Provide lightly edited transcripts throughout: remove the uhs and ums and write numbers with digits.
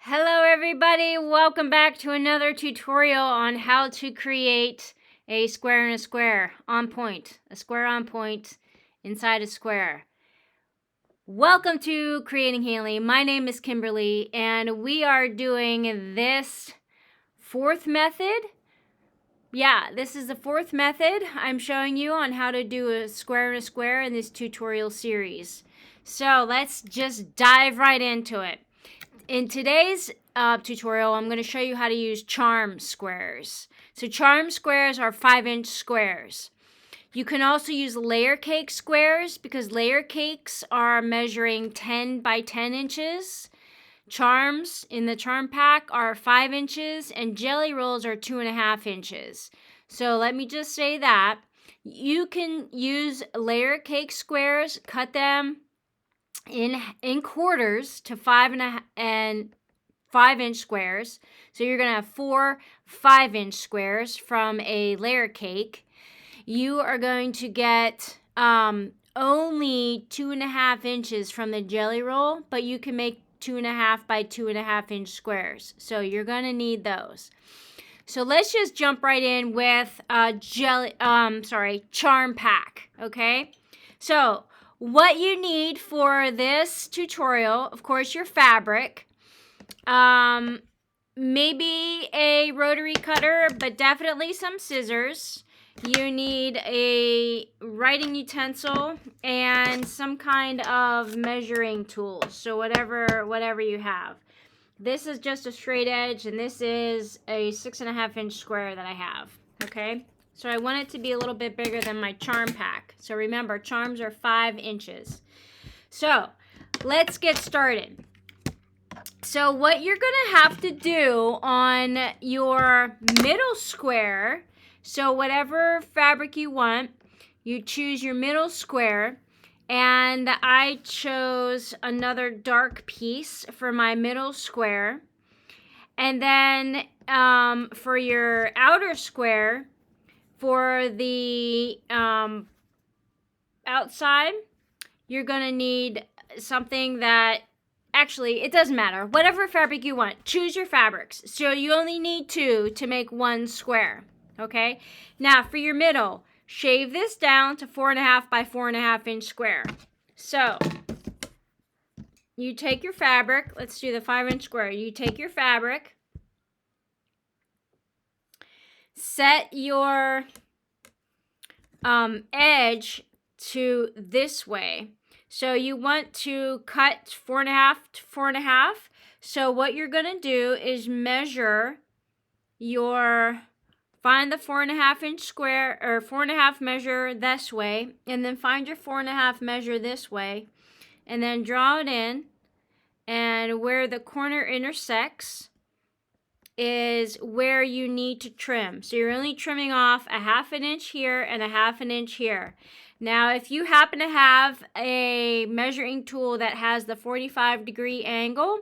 Hello everybody, welcome back to another tutorial on how to create a square in a square on point. A square on point inside a square. Welcome to Creating Hanley. My name is Kimberly and we are doing this fourth method. Yeah, this is the fourth method I'm showing you on how to do a square in a square in this tutorial series. So let's just dive right into it. In today's tutorial, I'm going to show you how to use charm squares. So charm squares are 5-inch squares. You can also use layer cake squares because layer cakes are measuring 10 by 10 inches. Charms in the charm pack are 5 inches and jelly rolls are 2.5 inches. So let me just say that. You can use layer cake squares, cut them in quarters to 5-inch squares. So you're going to have 4 5-inch squares from a layer cake. You are going to get only 2.5 inches from the jelly roll, but you can make 2.5 by 2.5 inch squares. So you're going to need those. So let's just jump right in with charm pack, okay? So what you need for this tutorial, of course, your fabric, maybe a rotary cutter, but definitely some scissors. You need a writing utensil and some kind of measuring tool. So whatever you have. This is just a straight edge, and this is a 6.5-inch square that I have, okay? So I want it to be a little bit bigger than my charm pack. So remember, charms are 5 inches. So let's get started. So what you're going to have to do on your middle square, so whatever fabric you want, you choose your middle square. And I chose another dark piece for my middle square. And then for your outer square, for the outside, you're going to need something that, actually, it doesn't matter. Whatever fabric you want, choose your fabrics. So you only need 2 to make 1 square, okay? Now, for your middle, shave this down to 4.5 by 4.5 inch square. So you take your fabric. Let's do the 5-inch square. You take your fabric. Set your edge to this way. So you want to cut 4.5 to 4.5. So what you're going to do is measure find the 4.5 inch square, or 4.5 measure this way, and then find your 4.5 measure this way, and then draw it in, and where the corner intersects is where you need to trim. So you're only trimming off 1/2 inch here and 1/2 inch here. Now, if you happen to have a measuring tool that has the 45-degree angle,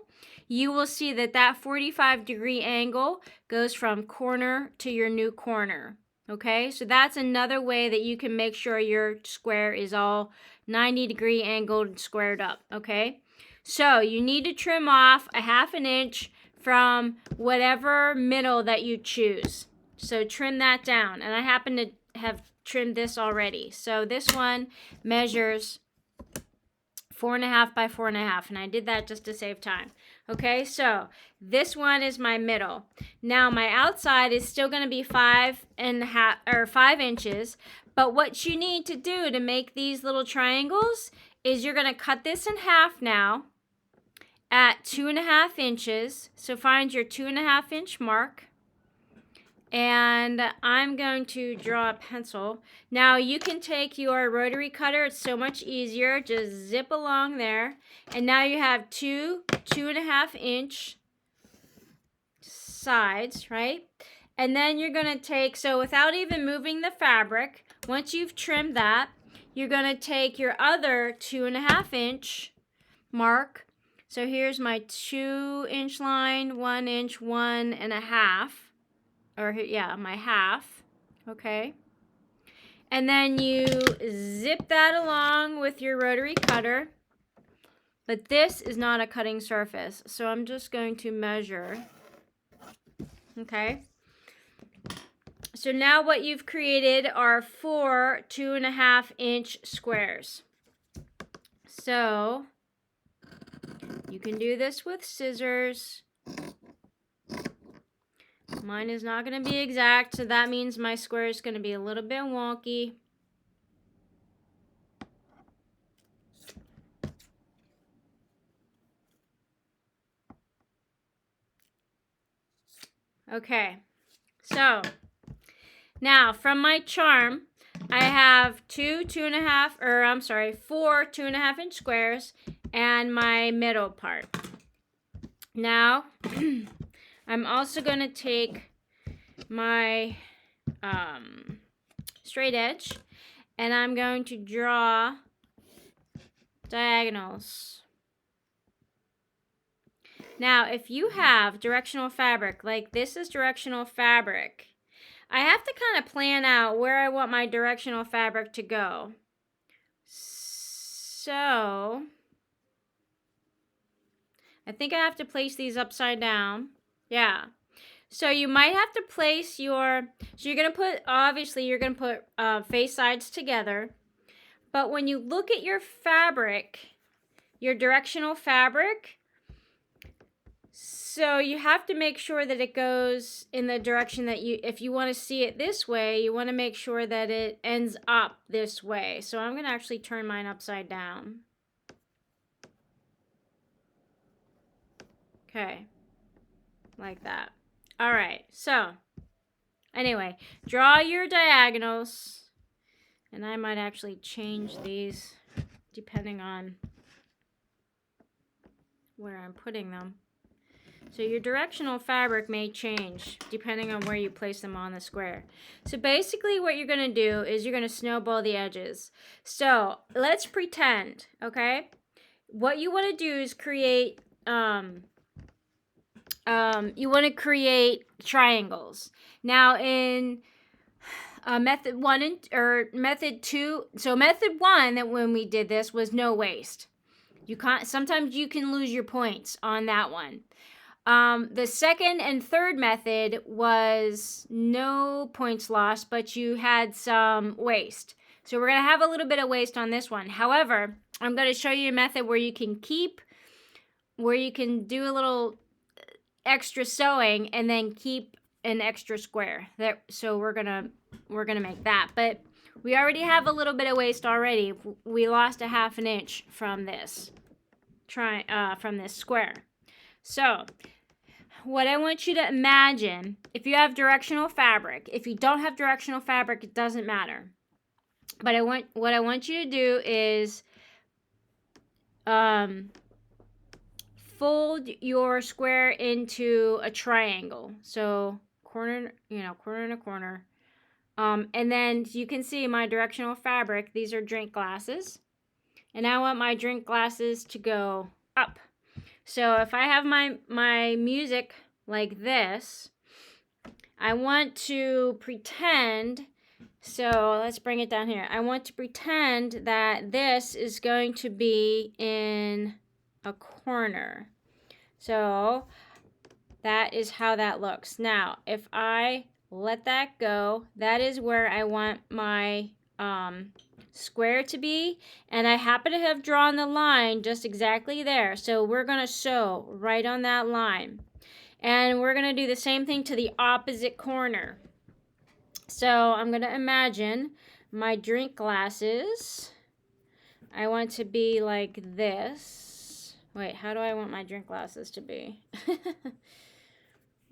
you will see that that 45-degree angle goes from corner to your new corner, okay? So that's another way that you can make sure your square is all 90-degree angled and squared up, okay? So you need to trim off 1/2 inch from whatever middle that you choose. So trim that down, and I happen to have trimmed this already. So this one measures 4.5 by 4.5, and I did that just to save time. Okay, so this one is my middle. Now my outside is still going to be 5 inches, but what you need to do to make these little triangles is you're going to cut this in half now at 2.5 inches. So find your 2.5 inch mark. And I'm going to draw a pencil. Now you can take your rotary cutter. It's so much easier. Just zip along there. And now you have 2.5 inch sides, right? And then you're going to take, so without even moving the fabric, once you've trimmed that, you're going to take your other 2.5 inch mark. So here's my 2 inch line, 1 inch, 1.5. Or yeah, my half, okay? And then you zip that along with your rotary cutter, But this is not a cutting surface. So I'm just going to measure. Okay. So now what you've created are 4 2.5-inch squares. So you can do this with scissors. Mine is not going to be exact, so that means my square is going to be a little bit wonky. Okay, so now from my charm, I have 4 2.5-inch squares and my middle part. Now, I'm also going to take my straight edge and I'm going to draw diagonals. Now, if you have directional fabric, like this is directional fabric, I have to kind of plan out where I want my directional fabric to go. So, I think I have to place these upside down. Yeah. So you might have to place your, so you're going to put, obviously you're going to put face sides together. But when you look at your fabric, your directional fabric, so you have to make sure that it goes in the direction that you, if you want to see it this way, you want to make sure that it ends up this way. So I'm going to actually turn mine upside down. Okay, like that. All right, so anyway, draw your diagonals. And I might actually change these depending on where I'm putting them. So your directional fabric may change depending on where you place them on the square. So basically what you're going to do is you're going to snowball the edges. So let's pretend, okay? What you want to do is create, you want to create triangles. Now in method 1 or method 2, so method 1 that when we did this was no waste. You can't, sometimes you can lose your points on that one. The second and third method was no points lost, but you had some waste. So we're going to have a little bit of waste on this one. However, I'm going to show you a method where you can do a little extra sewing and then keep an extra square. So we're going to make that. But we already have a little bit of waste already. We lost a 1/2 inch from this, from this square. So what I want you to imagine, if you have directional fabric, if you don't have directional fabric, it doesn't matter. But what I want you to do is fold your square into a triangle. So corner and a corner. And then you can see my directional fabric. These are drink glasses. And I want my drink glasses to go up. So if I have my music like this, I want to pretend, so let's bring it down here. I want to pretend that this is going to be in a corner. So that is how that looks. Now, if I let that go, that is where I want my square to be, and I happen to have drawn the line just exactly there. So we're going to sew right on that line, and we're going to do the same thing to the opposite corner. So I'm going to imagine my drink glasses. I want to be like this. Wait, how do I want my drink glasses to be?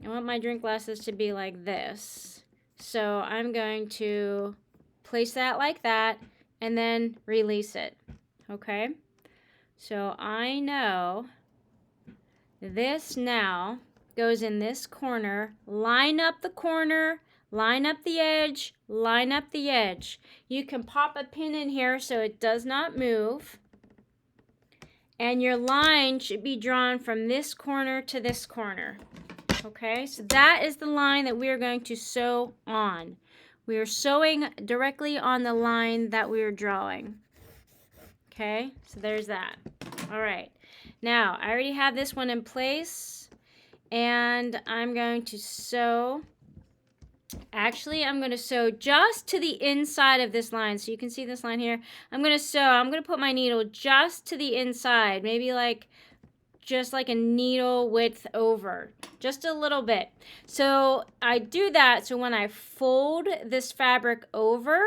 I want my drink glasses to be like this. So I'm going to place that like that and then release it. Okay? So I know this now goes in this corner. Line up the corner, line up the edge, line up the edge. You can pop a pin in here so it does not move. And your line should be drawn from this corner to this corner. Okay, so that is the line that we are going to sew on. We are sewing directly on the line that we are drawing. Okay, so there's that. All right, Now, I already have this one in place, and I'm going to sew. Actually, I'm going to sew just to the inside of this line. So you can see this line here. I'm going to put my needle just to the inside, maybe like just like a needle width over, just a little bit. So I do that so when I fold this fabric over,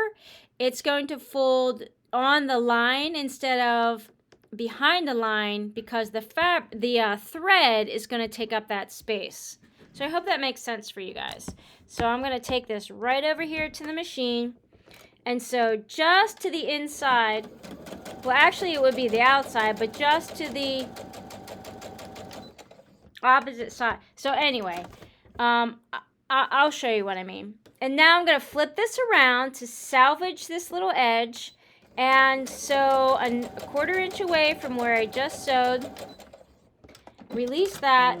it's going to fold on the line instead of behind the line, because the thread is going to take up that space. So I hope that makes sense for you guys. So I'm going to take this right over here to the machine and sew just to the inside. Well, actually it would be the outside, but just to the opposite side. So anyway, I'll show you what I mean. And now I'm going to flip this around to salvage this little edge and sew a 1/4 inch away from where I just sewed. Release that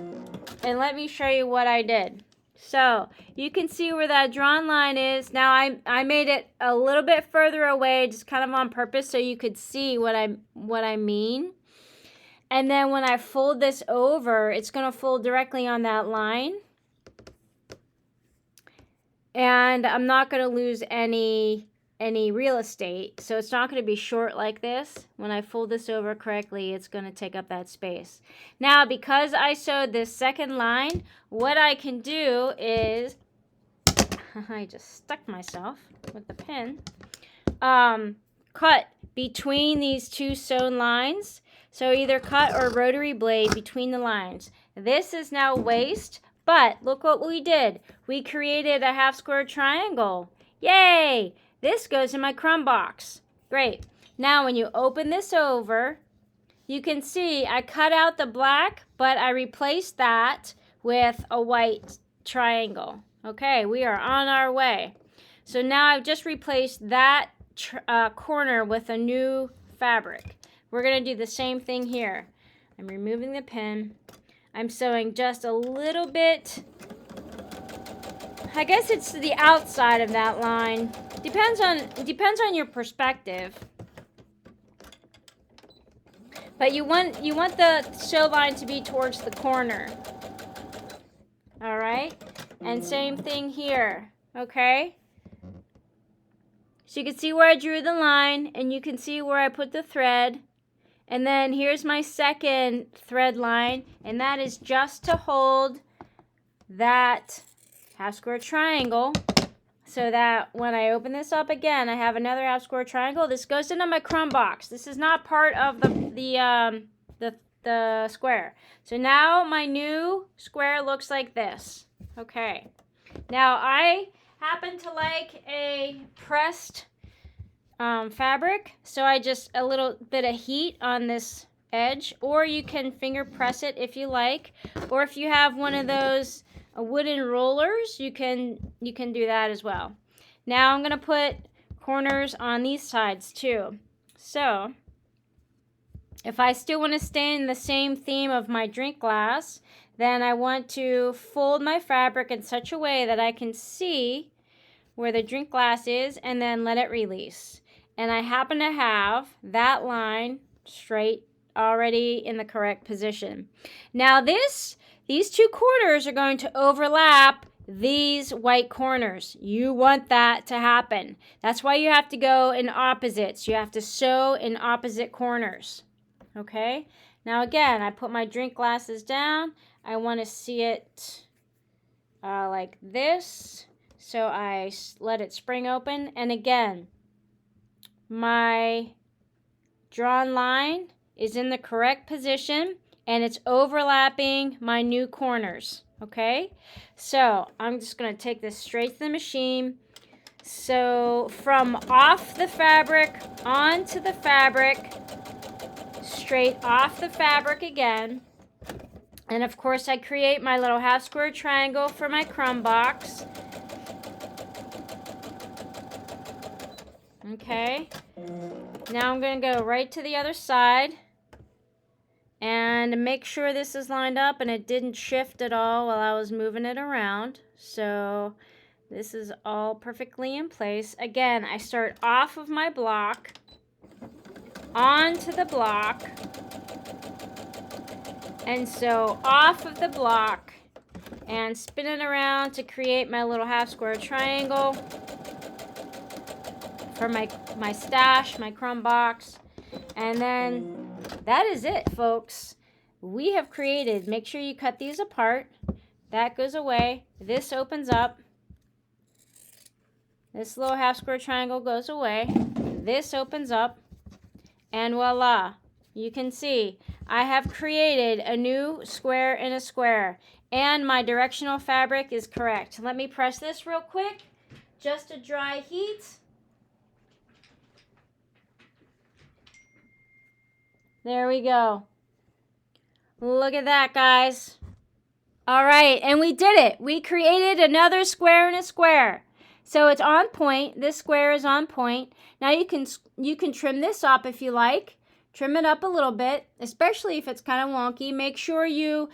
and let me show you what I did. So you can see where that drawn line is. Now I made it a little bit further away, just kind of on purpose, so you could see what I mean. And then when I fold this over, it's going to fold directly on that line. And I'm not going to lose any real estate. So it's not going to be short like this. When I fold this over correctly, it's going to take up that space. Now, because I sewed this second line, what I can do is, I just stuck myself with the pin, cut between these two sewn lines. So either cut or rotary blade between the lines. This is now waist, but look what we did. We created a half square triangle. Yay! This goes in my crumb box. Great. Now when you open this over, you can see I cut out the black, but I replaced that with a white triangle. Okay, we are on our way. So now I've just replaced that corner with a new fabric. We're going to do the same thing here. I'm removing the pin. I'm sewing just a little bit. I guess it's the outside of that line. Depends on your perspective. But you want the sew line to be towards the corner. All right? And same thing here. Okay? So you can see where I drew the line, and you can see where I put the thread. And then here's my second thread line, and that is just to hold that half square triangle so that when I open this up again, I have another half square triangle. This goes into my crumb box. This is not part of the square. So now my new square looks like this. Okay. Now I happen to like a pressed fabric, so I just a little bit of heat on this edge, or you can finger press it if you like, or if you have one of those wooden rollers, you can do that as well. Now I'm going to put corners on these sides too. So if I still want to stay in the same theme of my drink glass, then I want to fold my fabric in such a way that I can see where the drink glass is and then let it release. And I happen to have that line straight already in the correct position. Now these two corners are going to overlap these white corners. You want that to happen. That's why you have to go in opposites. You have to sew in opposite corners. Okay? Now again, I put my drink glasses down. I want to see it like this. So I let it spring open. And again, my drawn line is in the correct position and it's overlapping my new corners. Okay, so I'm just going to take this straight to the machine. So from off the fabric onto the fabric, straight off the fabric again. And of course I create my little half square triangle for my crumb box. Okay, now I'm going to go right to the other side and make sure this is lined up and it didn't shift at all while I was moving it around. So this is all perfectly in place. Again, I start off of my block, onto the block, And so off of the block and spin it around to create my little half square triangle for my stash, my crumb box. And then that is it, folks. We have created, make sure you cut these apart. That goes away. This opens up. This little half square triangle goes away. This opens up. And voila, you can see I have created a new square in a square. And my directional fabric is correct. Let me press this real quick, just to dry heat. There we go. Look at that, guys. All right, and we did it. We created another square in a square. So it's on point. This square is on point. Now you can trim this up if you like. Trim it up a little bit, especially if it's kind of wonky. Make sure you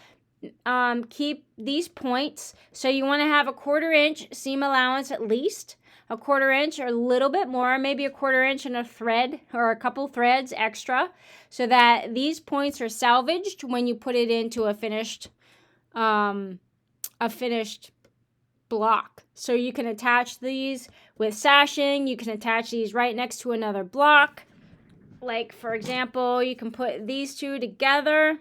keep these points. So you want to have a 1/4 inch seam allowance at least. A 1/4 inch or a little bit more, maybe a 1/4 inch and a thread or a couple threads extra, so that these points are salvaged when you put it into a finished block. So you can attach these with sashing. You can attach these right next to another block. Like, for example, you can put these two together.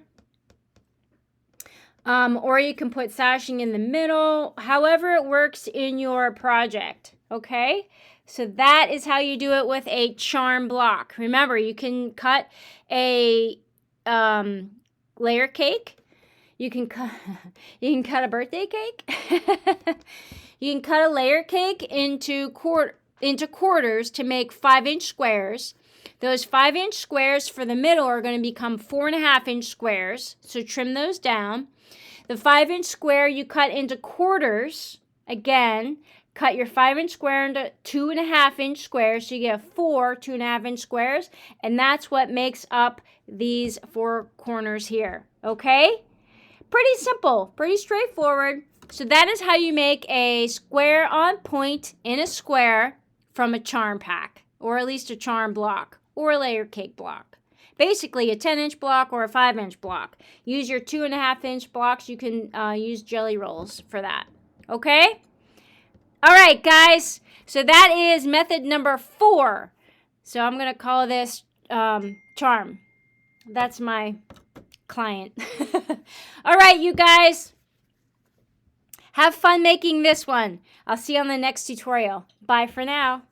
Or you can put sashing in the middle. However it works in your project. Okay? So that is how you do it with a charm block. Remember, you can cut a layer cake. You can cut a birthday cake. You can cut a layer cake into quarters to make 5-inch squares. Those 5-inch squares for the middle are going to become 4.5-inch squares. So trim those down. The 5-inch square you cut into quarters. Again, cut your 5-inch square into 2.5-inch squares. So you get 4 2.5-inch squares. And that's what makes up these 4 corners here. Okay? Pretty simple, pretty straightforward. So that is how you make a square on point in a square from a charm pack, or at least a charm block, or a layer cake block. Basically a 10-inch block or a 5-inch block. Use your 2.5-inch blocks. You can use jelly rolls for that. Okay? All right, guys. So that is method number 4. So I'm going to call this charm. That's my client. All right, you guys. Have fun making this one. I'll see you on the next tutorial. Bye for now.